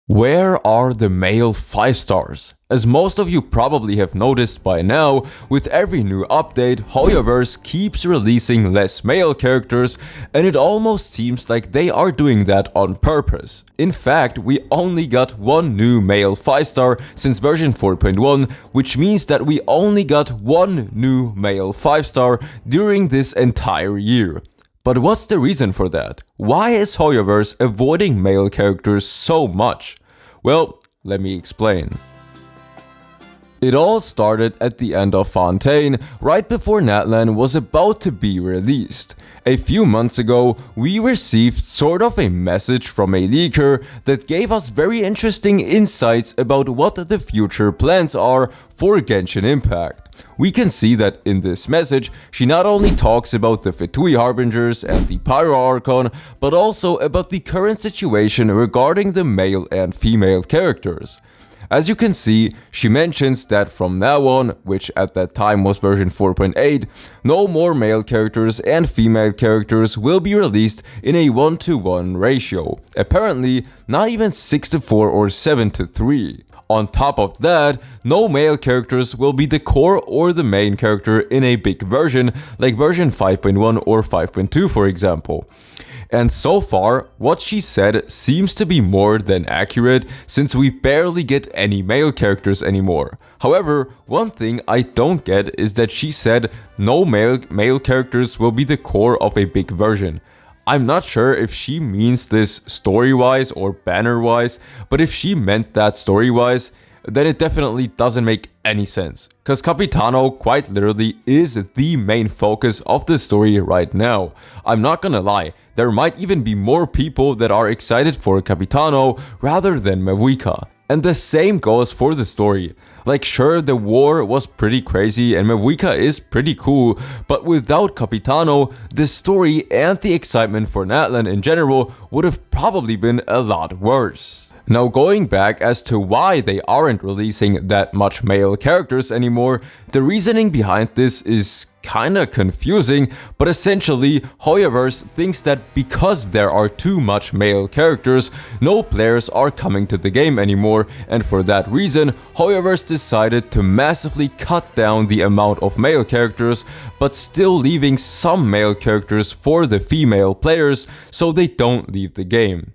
Where are the male 5 stars? As most of you probably have noticed by now, with every new update, hoyoverse keeps releasing less male characters, and it almost seems like they are doing that on purpose. In fact, we only got one new male 5 star since version 4.1, which means that we only got one new male 5 star during this entire year. But what's the reason for that? Why is hoyoverse avoiding male characters so much? Well, let me explain. It all started at the end of Fontaine, right before Natlan was about to be released. A few months ago, we received sort of a message from a leaker that gave us very interesting insights about what the future plans are for Genshin Impact. We can see that in this message, she not only talks about the Fetui Harbingers and the Pyro Archon, but also about the current situation regarding the male and female characters. As you can see, she mentions that from now on, which at that time was version 4.8, no more male characters and female characters will be released in a 1-to-1 ratio. Apparently, not even 6-to-4 or 7-to-3. On top of that, no male characters will be the core or the main character in a big version, like version 5.1 or 5.2 for example. And so far, what she said seems to be more than accurate, since we barely get any male characters anymore. However, one thing I don't get is that she said no male characters will be the core of a big version. I'm not sure if she means this story-wise or banner-wise, but if she meant that story-wise, then it definitely doesn't make any sense. Cause Capitano quite literally is the main focus of the story right now. I'm not gonna lie, there might even be more people that are excited for Capitano rather than Mavuika. And the same goes for the story. Like sure, the war was pretty crazy and Mavuika is pretty cool, but without Capitano, the story and the excitement for Natlan in general would have probably been a lot worse. Now going back as to why they aren't releasing that much male characters anymore, the reasoning behind this is kinda confusing, but essentially hoyoverse thinks that because there are too much male characters, no players are coming to the game anymore, and for that reason, hoyoverse decided to massively cut down the amount of male characters, but still leaving some male characters for the female players so they don't leave the game.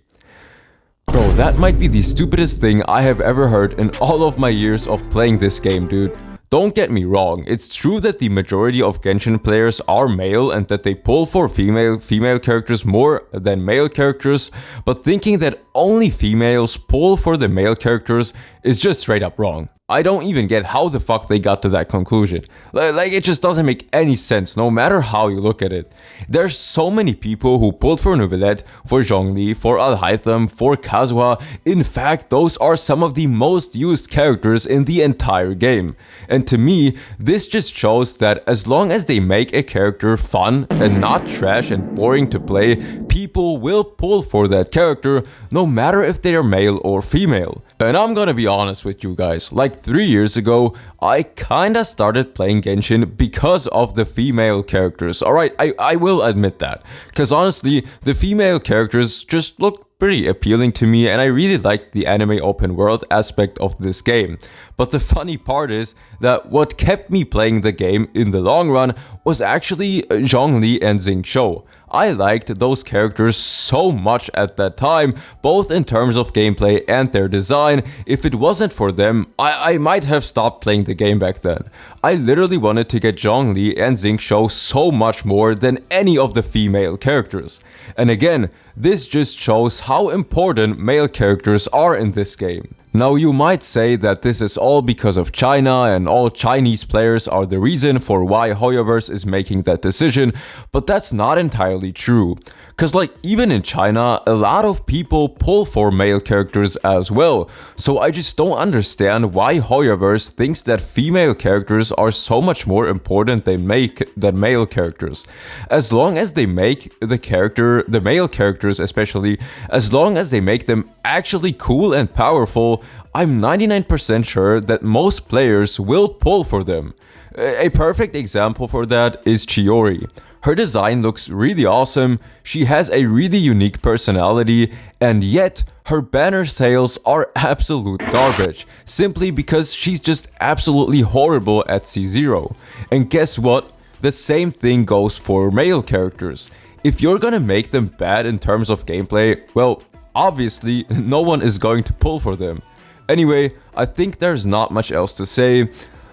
Bro, that might be the stupidest thing I have ever heard in all of my years of playing this game, dude. Don't get me wrong, it's true that the majority of Genshin players are male and that they pull for female characters more than male characters, but thinking that only females pull for the male characters is just straight up wrong. I don't even get how the fuck they got to that conclusion. Like it just doesn't make any sense, no matter how you look at it. There's so many people who pulled for Neuvillette, for Zhongli, for Alhaitham, for Kazuha. In fact, those are some of the most used characters in the entire game. And to me, this just shows that as long as they make a character fun and not trash and boring to play, people will pull for that character, no matter if they are male or female. And I'm gonna be honest with you guys, like 3 years ago, I kinda started playing Genshin because of the female characters. Alright, I will admit that. Cause honestly, the female characters just looked pretty appealing to me and I really liked the anime open world aspect of this game. But the funny part is that what kept me playing the game in the long run was actually Zhongli and Xingqiu. I liked those characters so much at that time, both in terms of gameplay and their design. If it wasn't for them, I might have stopped playing the game back then. I literally wanted to get Zhongli and Xingqiu so much more than any of the female characters. And again, this just shows how important male characters are in this game. Now you might say that this is all because of China and all Chinese players are the reason for why hoyoverse is making that decision, but that's not entirely true. Cause like even in China, a lot of people pull for male characters as well, so I just don't understand why hoyoverse thinks that female characters are so much more important than male characters. As long as they make the male characters especially, as long as they make them actually cool and powerful, I'm 99% sure that most players will pull for them. A perfect example for that is Chiori. Her design looks really awesome, she has a really unique personality, and yet Her banner sales are absolute garbage, simply because she's just absolutely horrible at C0. And guess what? The same thing goes for male characters. If you're gonna make them bad in terms of gameplay, well, obviously no one is going to pull for them. Anyway, I think there's not much else to say.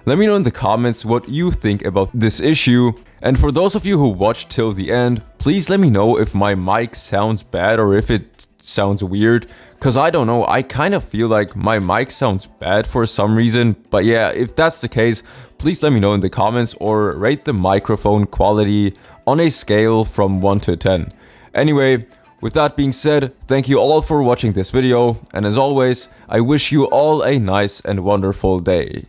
Let me know in the comments what you think about this issue. And for those of you who watched till the end, please let me know if my mic sounds bad or if it sounds weird. Cause I don't know, I kind of feel like my mic sounds bad for some reason. But yeah, if that's the case, please let me know in the comments or rate the microphone quality on a scale from 1 to 10. Anyway, with that being said, thank you all for watching this video, and as always, I wish you all a nice and wonderful day.